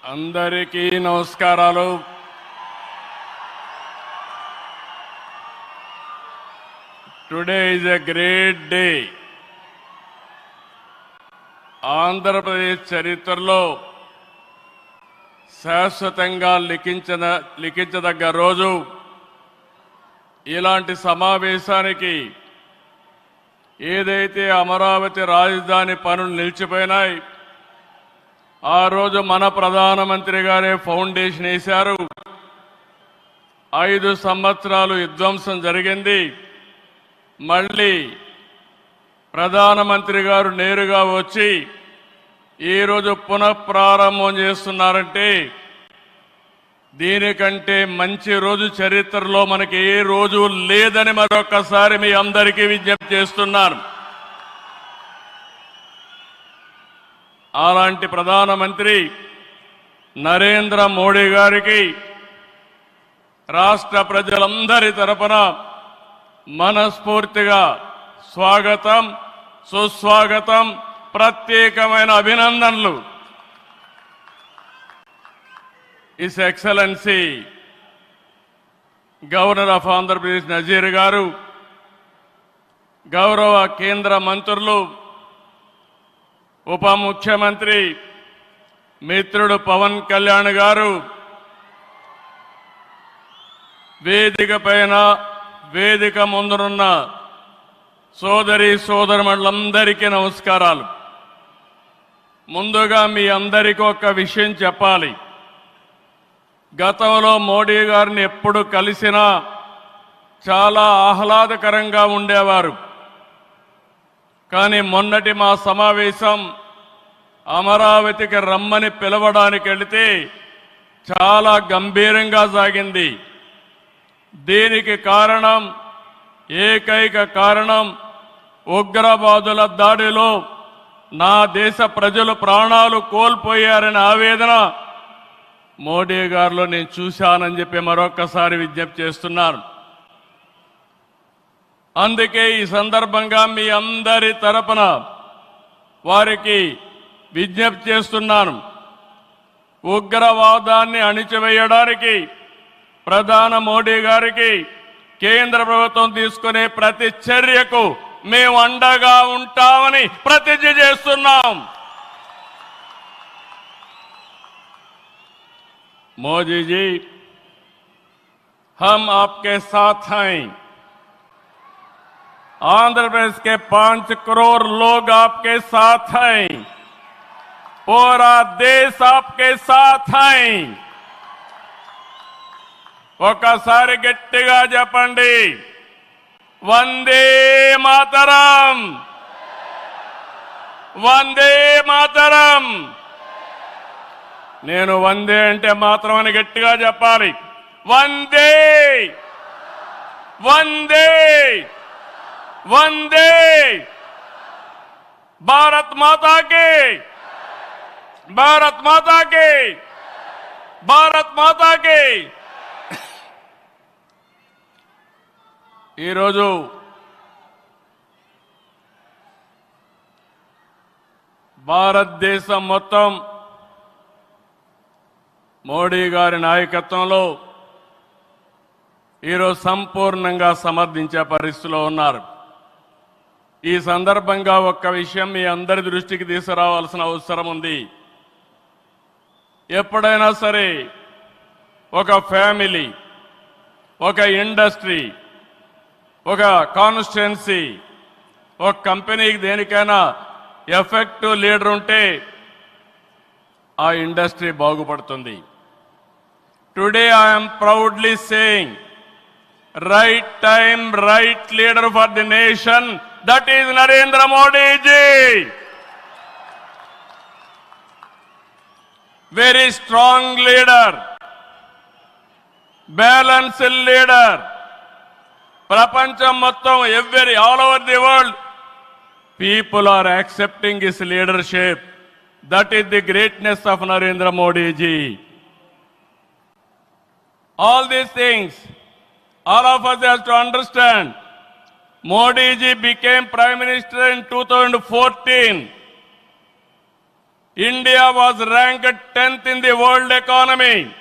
అందరికీ నమస్కారాలు. Today is a great day. Andhra Pradesh చరిత్రలో శాశ్వతంగా లిఖించదగ్గ రోజు. ఇలాంటి సమావేశానికి ఏదైతే అమరావతి రాజధాని పనులు నిలిచిపోయినాయి, ఆ రోజు మన ప్రధానమంత్రి గారే ఫౌండేషన్ వేశారు. 5 సంవత్సరాలు విధ్వంసం జరిగింది. మళ్ళీ ప్రధానమంత్రి గారు నేరుగా వచ్చి ఈరోజు పునఃప్రారంభం చేస్తున్నారంటే దీనికంటే మంచి రోజు చరిత్రలో మనకి ఏ రోజు లేదని మరొకసారి మీ అందరికీ విజ్ఞప్తి చేస్తున్నాను. అలాంటి ప్రధానమంత్రి నరేంద్ర మోడీ గారికి రాష్ట్ర ప్రజలందరి తరపున మనస్ఫూర్తిగా స్వాగతం, సుస్వాగతం, ప్రత్యేకమైన అభినందనలు. His Excellency governor of Andhra Pradesh Nazeer గారు, గౌరవ కేంద్ర మంత్రులు, ఉప ముఖ్యమంత్రి మిత్రుడు పవన్ కళ్యాణ్ గారు, వేదిక పైన వేదిక ముందునున్న సోదరి సోదరులందరికీ నమస్కారాలు. ముందుగా మీ అందరికీ ఒక విషయం చెప్పాలి. గతంలో మోడీ గారిని ఎప్పుడు కలిసినా చాలా ఆహ్లాదకరంగా ఉండేవారు. కానీ మొన్నటి మా సమావేశం అమరావతికి రమ్మని పిలవడానికి వెళితే చాలా గంభీరంగా సాగింది. దీనికి కారణం, ఏకైక కారణం, ఉగ్రవాదుల దాడిలో నా దేశ ప్రజలు ప్రాణాలు కోల్పోయారనే ఆవేదన మోడీ గారిలో నేను చూశానని చెప్పి మరొకసారి విజ్ఞప్తి చేస్తున్నాను. అందుకే ఈ సందర్భంగా మీ అందరి తరపున వారికి విజ్ఞప్తి చేస్తున్నాను. ఉగ్రవాదాన్ని అణిచివేయడానికి ప్రధాని మోడీ గారికి కేంద్ర ప్రభుత్వం తీసుకునే ప్రతి చర్యకు మేము అండగా ఉంటామని ప్రతిజ్ఞ చేస్తున్నాం. मोदी जी, हम आपके साथ हैं. आंध्र प्रदेश के 5 करोड़ लोग आपके साथ हैं. पूरा देश आपके साथ हैं. ఒకసారి గట్టిగా చెప్పండి, వందే మాతరం, వందే మాతరం. నేను వందే అంటే మాత్రం అని గట్టిగా చెప్పాలి. వందే, వందే, వందే. భారత్ మాతాకి, భారత్ మాతాకి, భారత్ మాతాకి. ఈరోజు భారతదేశం మొత్తం మోడీ గారి నాయకత్వంలో ఈరోజు సంపూర్ణంగా సమర్థించే పరిస్థితిలో ఉన్నారు. ఈ సందర్భంగా ఒక్క విషయం మీ అందరి దృష్టికి తీసుకురావాల్సిన అవసరం ఉంది. ఎప్పుడైనా సరే ఒక ఫ్యామిలీ, ఒక ఇండస్ట్రీ, ఒక కాన్స్టిట్యుయెన్సీ, ఒక కంపెనీకి దేనికైనా ఎఫెక్టివ్ లీడర్ ఉంటే ఆ ఇండస్ట్రీ బాగుపడుతుంది. Today I am proudly saying, right time, right leader for the nation, that is Narendra Modi ji. Very strong leader, balanced leader. Prapancham mottam, all over the world, people are accepting his leadership. That is the greatness of Narendra Modi ji. All these things, all of us have to understand. Modi ji became Prime Minister in 2014. India was ranked 10th in the world economy.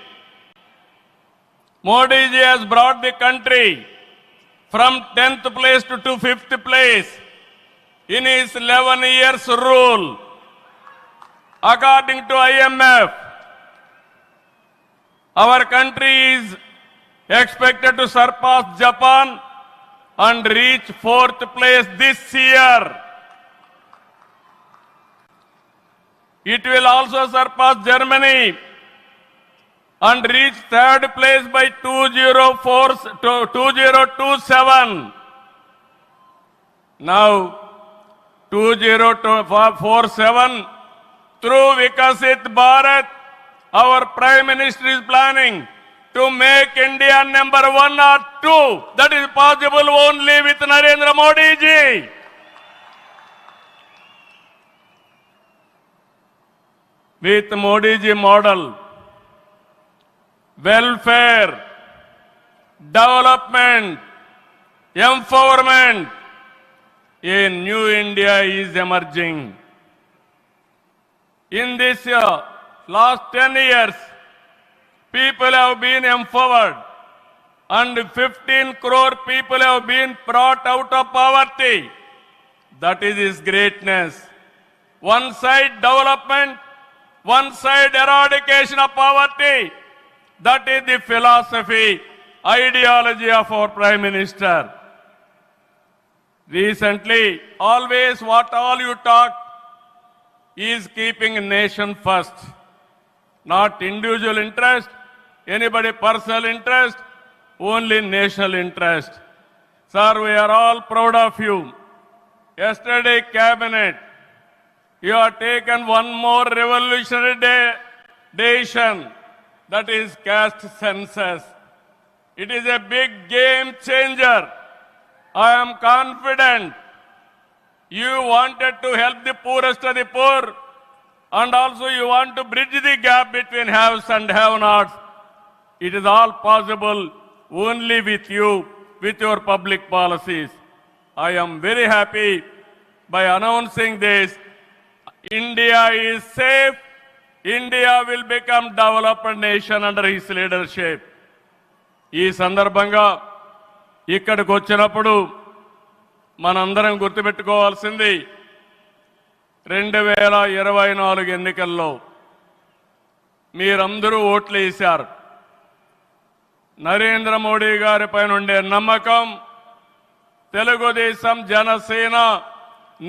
Modi ji has brought the country from 10th place to 5th place in his 11 years rule. According to IMF, our country is expected to surpass Japan and reach 4th place this year. It will also surpass Germany and reach 3rd place by 2027. Now, 2047, through Vikasit Bharat, our Prime Minister is planning to make India number 1 or 2. That is possible only with Narendra Modi ji. With Modi ji model, welfare, development, empowerment, a new India is emerging. In this last 10 years, people have been empowered and 15 crore people have been brought out of poverty. That is his greatness. One side development, one side eradication of poverty. That is the philosophy, ideology of our Prime Minister. Recently, always what all you talk is keeping nation first, not individual interest, anybody personal interest, only national interest. Sir, we are all proud of you. Yesterday, cabinet, you have taken one more revolutionary decision, that is caste census. It is a big game changer. I am confident you wanted to help the poorest of the poor, and also you want to bridge the gap between haves and have-nots. It is all possible only with you, with your public policies. I am very happy by announcing this. India is safe. India will become developed nation under his leadership. ఈ సందర్భంగా ఇక్కడికి వచ్చినప్పుడు మనందరం గుర్తుపెట్టుకోవాల్సింది 2024 ఎన్నికల్లో మీరందరూ ఓట్లు వేశారు. నరేంద్ర మోడీ గారి పైన ఉండే నమ్మకం, తెలుగుదేశం, జనసేన,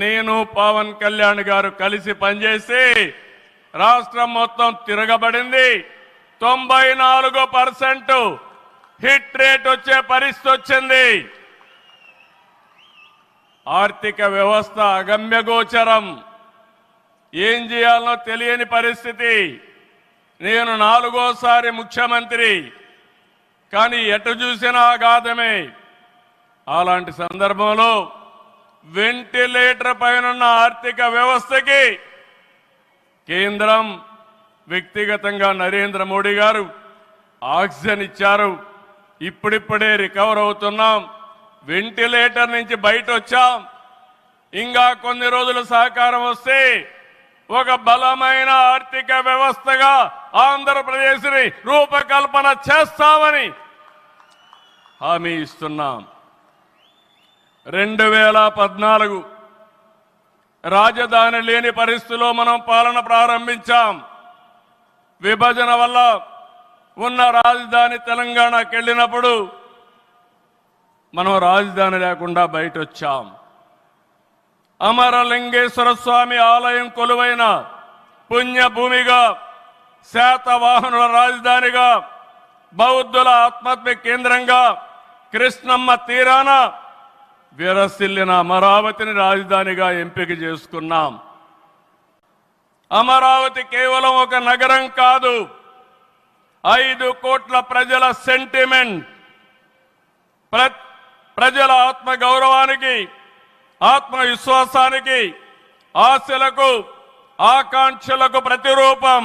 నేను, పవన్ కళ్యాణ్ గారు కలిసి పనిచేసి రాష్ట్రం మొత్తం తిరగబడింది. 94% హిట్ రేట్ వచ్చే పరిస్థితి వచ్చింది. ఆర్థిక వ్యవస్థ అగమ్యగోచరం, ఏం చేయాలనో తెలియని పరిస్థితి. నేను 4వ సారి ముఖ్యమంత్రి, కానీ ఎటు చూసినా ఆఘాతమే. అలాంటి సందర్భంలో వెంటిలేటర్ పైనున్న ఆర్థిక వ్యవస్థకి కేంద్రం, వ్యక్తిగతంగా నరేంద్ర మోడీ గారు ఆక్సిజన్ ఇచ్చారు. ఇప్పుడిప్పుడే రికవర్ అవుతున్నాం, వెంటిలేటర్ నుంచి బయట వచ్చాం. ఇంకా కొన్ని రోజులు సహకారం వస్తే ఒక బలమైన ఆర్థిక వ్యవస్థగా ఆంధ్రప్రదేశ్ని రూపకల్పన చేస్తామని హామీ ఇస్తున్నాం. 2014 రాజధాని లేని పరిస్థితిలో మనం పాలన ప్రారంభించాం. విభజన వల్ల ఉన్న రాజధాని తెలంగాణకి వెళ్ళినప్పుడు మనం రాజధాని లేకుండా బయట వచ్చాం. అమరలింగేశ్వర స్వామి ఆలయం కొలువైన పుణ్యభూమిగా, శాతవాహనుల రాజధానిగా, బౌద్ధుల ఆత్మహత్య కేంద్రంగా, కృష్ణమ్మ తీరాన విరసిల్లిన అమరావతిని రాజధానిగా ఎంపిక చేసుకున్నాం. అమరావతి కేవలం ఒక నగరం కాదు, 5 కోట్ల ప్రజల సెంటిమెంట్. ప్రజల ఆత్మ గౌరవానికి, ఆత్మవిశ్వాసానికి, ఆశలకు, ఆకాంక్షలకు ప్రతిరూపం.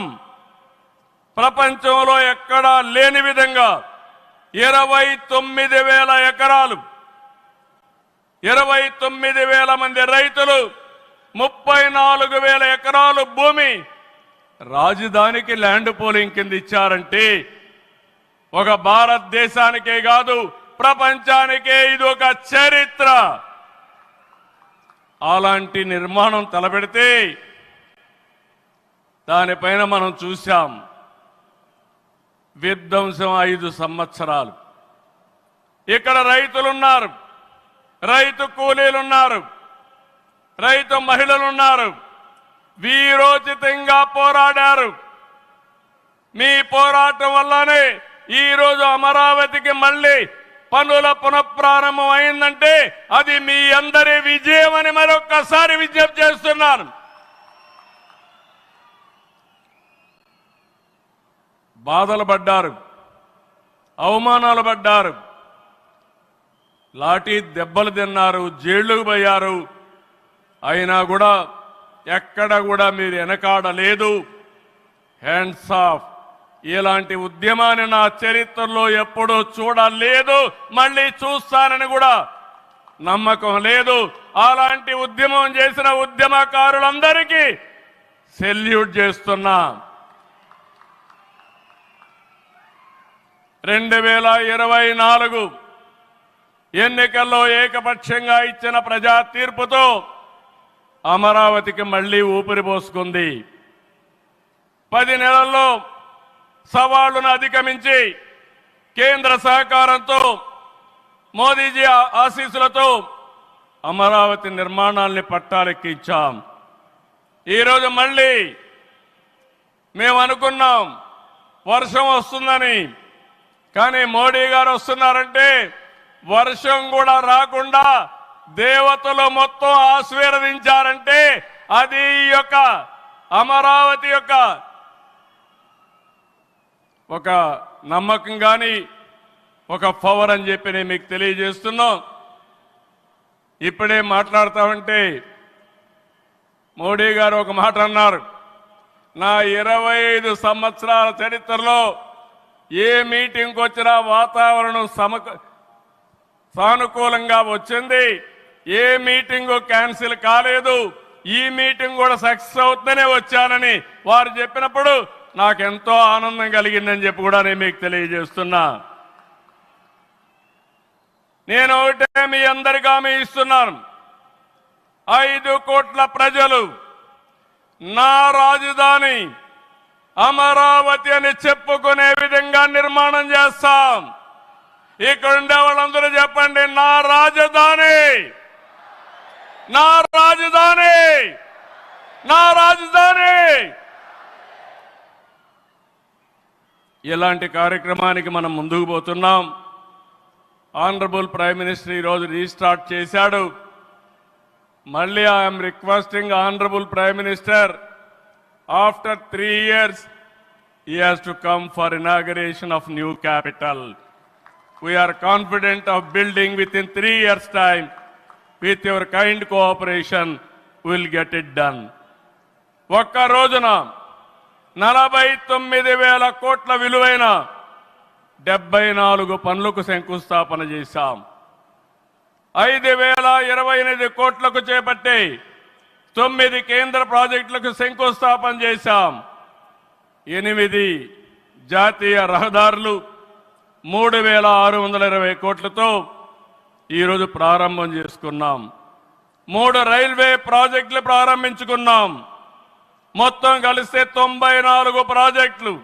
ప్రపంచంలో ఎక్కడా లేని విధంగా 29,000 ఎకరాలు, 29,000 మంది రైతులు, 34,000 ఎకరాలు భూమి రాజధానికి ల్యాండ్ పోలింగ్ కింద ఇచ్చారంటే ఒక భారతదేశానికే కాదు ప్రపంచానికే ఇది ఒక చరిత్ర. అలాంటి నిర్మాణం తలపెడితే దానిపైన మనం చూశాం విధ్వంసం 5 సంవత్సరాలు. ఇక్కడ రైతులున్నారు, రైతు కూలీలున్నారు, రైతు మహిళలున్నారు, వీరోచితంగా పోరాడారు. మీ పోరాటం వల్లనే ఈరోజు అమరావతికి మళ్ళీ పనుల పునఃప్రారంభం అయిందంటే అది మీ అందరి విజయం అని మరొక్కసారి విజ్ఞప్తి చేస్తున్నాను. బాధలు పడ్డారు, అవమానాలు పడ్డారు, లాఠీ దెబ్బలు తిన్నారు, జైళ్లకు పోయారు. అయినా కూడా ఎక్కడ కూడా మీరు వెనకాడలేదు. Hands of. ఇలాంటి ఉద్యమాన్ని నా చరిత్రలో ఎప్పుడూ చూడలేదు, మళ్ళీ చూస్తానని కూడా నమ్మకం లేదు. అలాంటి ఉద్యమం చేసిన ఉద్యమకారులందరికీ సెల్యూట్ చేస్తున్నా. 2024 ఎన్నికల్లో ఏకపక్షంగా ఇచ్చిన ప్రజా తీర్పుతో అమరావతికి మళ్లీ ఊపిరి పోసుకుంది. 10 నెలల్లో సవాళ్లను అధిగమించి కేంద్ర సహకారంతో మోదీజీ ఆశీస్సులతో అమరావతి నిర్మాణాల్ని పట్టాలెక్కించాం. ఈరోజు మళ్ళీ మేము అనుకున్నాం వర్షం వస్తుందని, కానీ మోడీ గారు వస్తున్నారంటే వర్షం కూడా రాకుండా దేవతలు మొత్తం ఆశీర్వదించారంటే అది ఈ యొక్క అమరావతి యొక్క ఒక నమ్మకం కానీ ఒక పవర్ అని చెప్పి నేను మీకు తెలియజేస్తున్నాం. ఇప్పుడే మాట్లాడతామంటే మోడీ గారు ఒక మాట అన్నారు, నా 25 సంవత్సరాల చరిత్రలో ఏ మీటింగ్కి వచ్చినా వాతావరణం సానుకూలంగా వచ్చింది, ఏ మీటింగు క్యాన్సిల్ కాలేదు, ఈ మీటింగ్ కూడా సక్సెస్ అవుతుందనే వచ్చానని వారు చెప్పినప్పుడు నాకెంతో ఆనందం కలిగిందని చెప్పి కూడా నేను మీకు తెలియజేస్తున్నా. నేను ఒకటే మీ అందరికీ హామీ ఇస్తున్నాను, 5 కోట్ల ప్రజలు నా రాజధాని అమరావతి అని చెప్పుకునే విధంగా నిర్మాణం చేస్తాం. ఇక్కడ ఉండే వాళ్ళందరూ చెప్పండి, నా రాజధాని, నా రాజధాని, నా రాజధాని. ఇలాంటి కార్యక్రమానికి మనం ముందుకు పోతున్నాం. ఆనరబుల్ ప్రైమ్ మినిస్టర్ ఈరోజు రీస్టార్ట్ చేశాడు. మళ్ళీ I'm requesting honourable prime minister, after 3 years he has to come for inauguration of new capital. We are confident of building within 3 years time. With your kind cooperation we will get it done. ఒక్క రోజున 49,000 కోట్ల విలువైన 74 పనులకు శంకుస్థాపన చేశాం. 5,028 కోట్లకు చేపట్టి 9 కేంద్ర ప్రాజెక్టులకు శంకుస్థాపన చేశాం. 8 జాతీయ రహదారులు 3,620 కోట్లతో ఈరోజు ప్రారంభం చేసుకున్నాం. 3 రైల్వే ప్రాజెక్టులు ప్రారంభించుకున్నాం. మొత్తం కలిస్తే 94 ప్రాజెక్టులు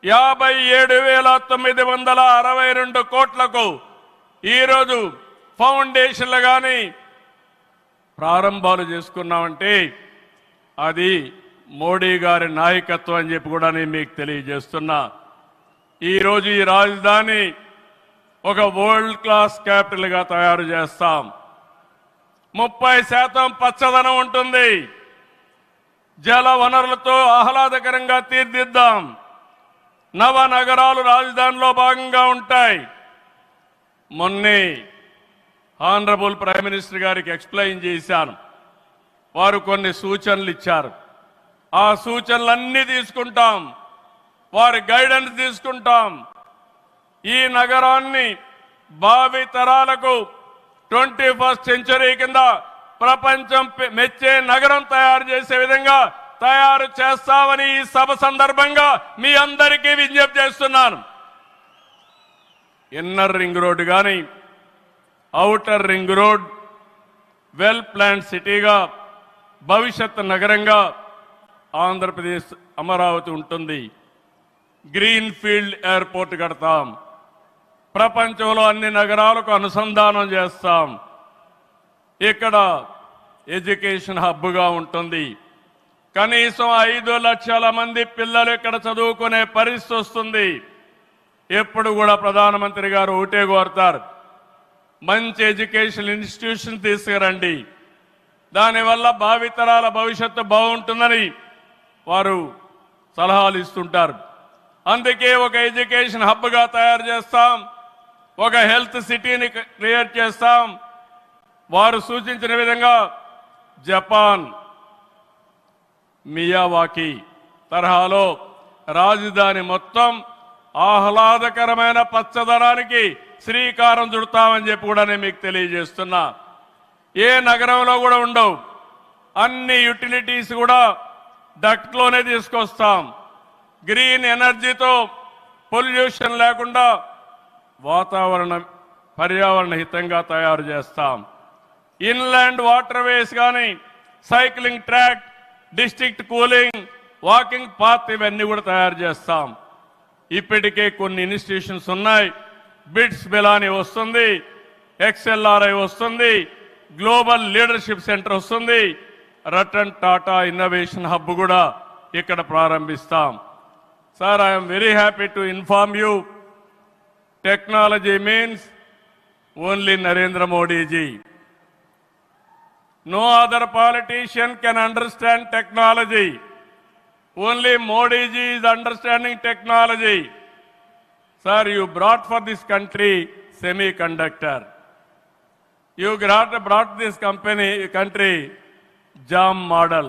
57,962 కోట్లకు ఈరోజు ఫౌండేషన్లు కానీ ప్రారంభాలు చేసుకున్నామంటే అది మోడీ గారి నాయకత్వం అని చెప్పి కూడా నేను మీకు తెలియజేస్తున్నా. ఈరోజు ఈ రాజధాని ఒక వరల్డ్ క్లాస్ క్యాపిటల్గా తయారు చేస్తాం. 30% పచ్చదనం ఉంటుంది. జల వనరులతో ఆహ్లాదకరంగా తీర్చిదిద్దాం. నవ నగరాలు రాజధానిలో భాగంగా ఉంటాయి. మొన్నే ఆనరబుల్ ప్రైమ్ మినిస్టర్ గారికి ఎక్స్ప్లెయిన్ చేశాను. వారు కొన్ని సూచనలు ఇచ్చారు. ఆ సూచనలన్నీ తీసుకుంటాం, వారి గైడెన్స్ తీసుకుంటాం. ఈ నగరాన్ని భావి తరాలకు 21st సెంచరీ కింద ప్రపంచం మెచ్చే నగరం తయారు చేసే విధంగా తయారు చేస్తామని ఈ సభ సందర్భంగా మీ అందరికీ విజ్ఞప్తి చేస్తున్నాను. ఇన్నర్ రింగ్ రోడ్ కానీ outer ring road well plan సిటీగా భవిష్యత్ నగరంగా ఆంధ్రప్రదేశ్ అమరావతి ఉంటుంది. గ్రీన్ ఫీల్డ్ ఎయిర్పోర్ట్ కడతాం. ప్రపంచంలో అన్ని నగరాలకు అనుసంధానం చేస్తాం. ఇక్కడ ఎడ్యుకేషన్ హబ్గా ఉంటుంది. కనీసం 5 లక్షల మంది పిల్లలు ఇక్కడ చదువుకునే పరిస్థితి వస్తుంది. ఎప్పుడు కూడా ప్రధానమంత్రి గారు ఒకటే కోరుతారు, మంచి ఎడ్యుకేషన్ ఇన్స్టిట్యూషన్ తీసుకురండి, దానివల్ల భావితరాల భవిష్యత్తు బాగుంటుందని వారు సలహాలు ఇస్తుంటారు. అందుకే ఒక ఎడ్యుకేషన్ హబ్గా తయారు చేస్తాం, ఒక హెల్త్ సిటీని క్రియేట్ చేస్తాం. వారు సూచించిన విధంగా జపాన్ మియావాకి తరహాలో రాజధాని మొత్తం ఆహ్లాదకరమైన పచ్చదనానికి శ్రీకారం చుడతామని చెప్పి కూడా నేను మీకు తెలియజేస్తున్నా. ఏ నగరంలో కూడా ఉండవు. అన్ని యుటిలిటీస్ కూడా డక్ట్లోనే తీసుకొస్తాం. గ్రీన్ ఎనర్జీతో పొల్యూషన్ లేకుండా పర్యావరణ హితంగా తయారు చేస్తాం. ఇన్లాండ్ వాటర్ వేస్ కానీ cycling track, district cooling, walking path ఇవన్నీ కూడా తయారు చేస్తాం. ఇప్పటికే కొన్ని ఇన్స్టిట్యూషన్స్ ఉన్నాయి. బిట్స్ బిలాని వస్తుంది, XLRI వస్తుంది, గ్లోబల్ లీడర్షిప్ సెంటర్ వస్తుంది, రతన్ టాటా ఇన్నోవేషన్ హబ్ కూడా ఇక్కడ ప్రారంభిస్తాం. Sir, I'm very happy to inform you, technology means only Narendra Modiji. No other politician can understand technology. Only Modi ji is understanding technology. Sir, you brought for this country semiconductor. You brought this country JAM model.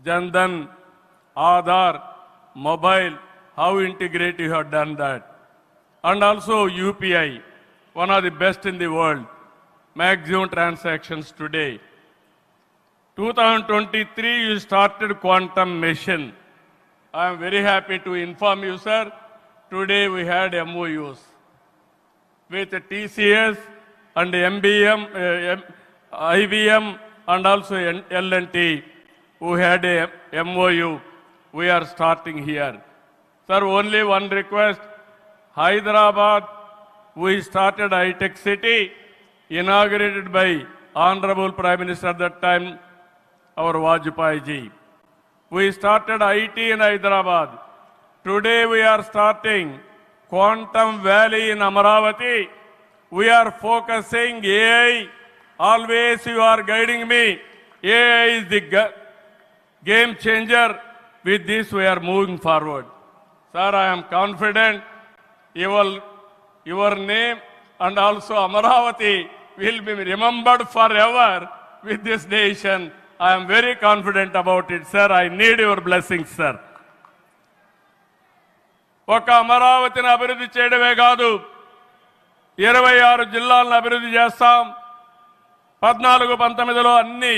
Jandan, Aadhaar, mobile, how integrated you have done that. And also UPI, one of the best in the world. Maximum transactions today. 2023 you started quantum mission. I am very happy to inform you, sir. Today we had MOUs with TCS and MBM, IBM and also L&T who had a MOU. We are starting here. Sir, only one request. Hyderabad, we started high-tech city, inaugurated by Honorable Prime Minister at that time, our Vajpayee ji. We started IT in Hyderabad. Today we are starting Quantum Valley in Amaravati. We are focusing AI. Always you are guiding me. AI is the game changer. With this we are moving forward. Sir, I am confident your name and also Amaravati will be remembered forever with this nation. I am very confident about it, sir. I need your blessings, sir. ఒక అమరావతిని అభివృద్ధి చేయడమే కాదు, 26 జిల్లాలను అభివృద్ధి చేస్తాం. 14-19లో అన్ని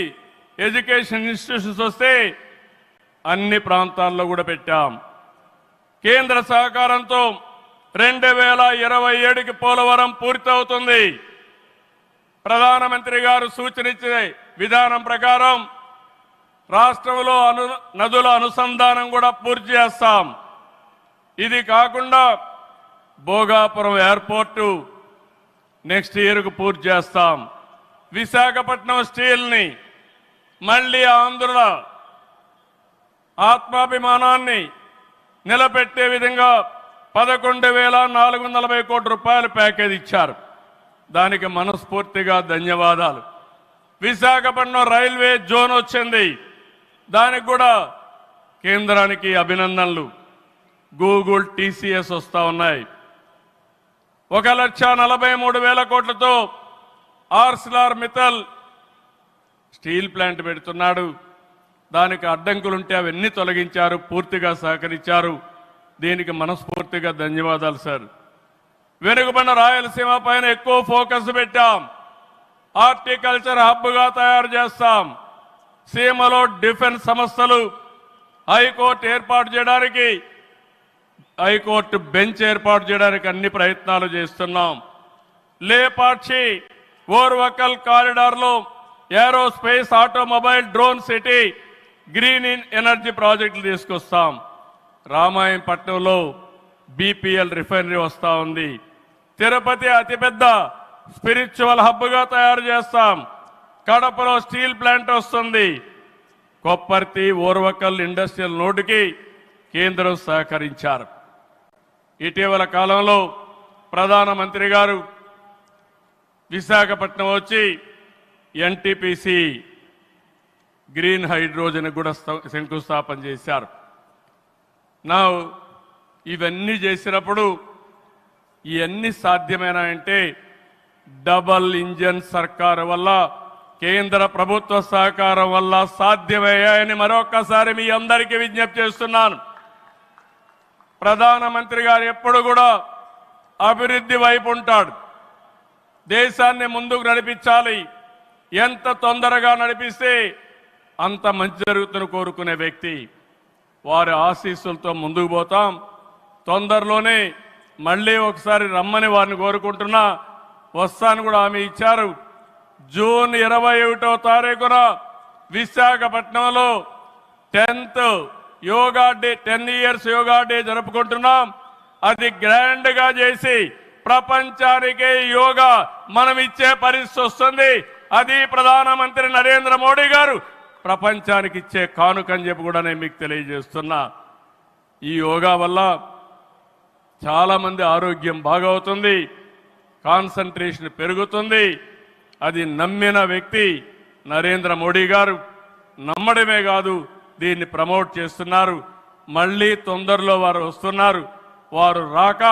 education institutions వస్తే అన్ని ప్రాంతాల్లో కూడా పెట్టాం. కేంద్ర సహకారంతో 2027కి పోలవరం పూర్తవుతుంది. ప్రధానమంత్రి గారు సూచనిచ్చే విధానం ప్రకారం రాష్ట్రంలో నదుల అనుసంధానం కూడా పూర్తి చేస్తాం. ఇది కాకుండా భోగాపురం ఎయిర్పోర్టు నెక్స్ట్ ఇయర్కు పూర్తి చేస్తాం. విశాఖపట్నం స్టీల్ని మళ్ళీ ఆంధ్రుల ఆత్మాభిమానాన్ని నిలబెట్టే విధంగా 11,440 కోట్ల రూపాయల ప్యాకేజ్ ఇచ్చారు. దానికి మనస్ఫూర్తిగా ధన్యవాదాలు. విశాఖపట్నం రైల్వే జోన్ వచ్చింది, దానికి కూడా కేంద్రానికి అభినందనలు. గూగుల్, TCS వస్తా ఉన్నాయి. 1,43,000 కోట్లతో ఆర్సిలార్ మిత్తల్ స్టీల్ ప్లాంట్ పెడుతున్నాడు. దానికి అడ్డంకులుంటే అవన్నీ తొలగించారు, పూర్తిగా సహకరించారు. దీనికి మనస్ఫూర్తిగా ధన్యవాదాలు సార్. వెనుకబడిన రాయలసీమ పైన ఎక్కువ ఫోకస్ పెట్టాం. హార్టికల్చర్ హబ్గా తయారు చేస్తాం. సీమలో డిఫెన్స్ సంస్థలు, హైకోర్టు ఏర్పాటు చేయడానికి, హైకోర్టు బెంచ్ ఏర్పాటు చేయడానికి అన్ని ప్రయత్నాలు చేస్తున్నాం. లేపాక్షి ఓర్వకల్ కారిడార్లో aerospace, automobile, drone city, green energy ప్రాజెక్టులు తీసుకొస్తాం. రామాయణపట్నంలో బీపీఎల్ రిఫైనరీ వస్తూ ఉంది. తిరుపతి అతిపెద్ద స్పిరిచువల్ హబ్గా తయారు చేస్తాం. కడపలో స్టీల్ ప్లాంట్ వస్తుంది. కొప్పర్తి, ఓర్వకల్ ఇండస్ట్రియల్ నోటుకి కేంద్రం సహకరించారు. ఇటీవల కాలంలో ప్రధానమంత్రి గారు విశాఖపట్నం వచ్చి ఎన్టీపీసీ గ్రీన్ హైడ్రోజన్ కూడా శంకుస్థాపన చేశారు. నా ఇవన్నీ చేసినప్పుడు ఇవన్నీ సాధ్యమేనా డబల్ ఇంజన్ సర్కారు వల్ల, కేంద్ర ప్రభుత్వ సహకారం వల్ల సాధ్యమయ్యాయని మరొక్కసారి మీ అందరికీ విజ్ఞప్తి చేస్తున్నాను. ప్రధానమంత్రి గారు ఎప్పుడు కూడా అభివృద్ధి వైపు ఉంటాడు. దేశాన్ని ముందుకు నడిపించాలి. ఎంత తొందరగా నడిపిస్తే అంత మంచి జరుగుతుందని కోరుకునే వ్యక్తి. వారి ఆశీస్సులతో ముందుకు పోతాం. తొందరలోనే మళ్ళీ ఒకసారి రమ్మని వారిని కోరుకుంటున్నా. వస్తాను కూడా హామీ ఇచ్చారు. జూన్ 21వ తారీఖున విశాఖపట్నంలో 10th yoga day, 10 years yoga day జరుపుకుంటున్నాం. అది గ్రాండ్ గా చేసి ప్రపంచానికే యోగా మనం ఇచ్చే పరిస్థితి వస్తుంది. అది ప్రధానమంత్రి నరేంద్ర మోడీ గారు ప్రపంచానికి ఇచ్చే కానుకని చెప్పి కూడా నేను మీకు తెలియజేస్తున్నా. ఈ యోగా వల్ల చాలా మంది ఆరోగ్యం బాగవుతుంది, కాన్సంట్రేషన్ పెరుగుతుంది. అది నమ్మిన వ్యక్తి నరేంద్ర మోడీ గారు. నమ్మడమే కాదు, దీన్ని ప్రమోట్ చేస్తున్నారు. మళ్ళీ తొందరలో వారు వస్తున్నారు. వారు రాక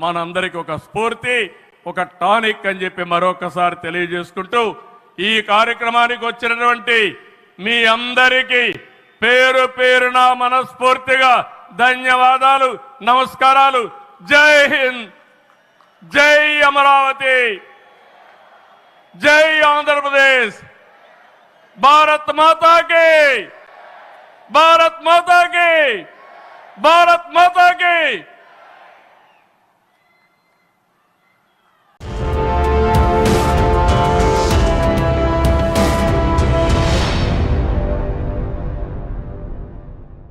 మనందరికీ ఒక స్ఫూర్తి, ఒక టానిక్ అని చెప్పి మరొకసారి తెలియజేసుకుంటూ ఈ కార్యక్రమానికి వచ్చినటువంటి మీ అందరికీ పేరు పేరున మనస్ఫూర్తిగా ధన్యవాదాలు, నమస్కారాలు. జై హింద్, జై అమరావతి, జై ఆంధ్రప్రదేశ్, భారత్ మాతా కి, భారత్ మాతా కి, భారత్ మాతా కి.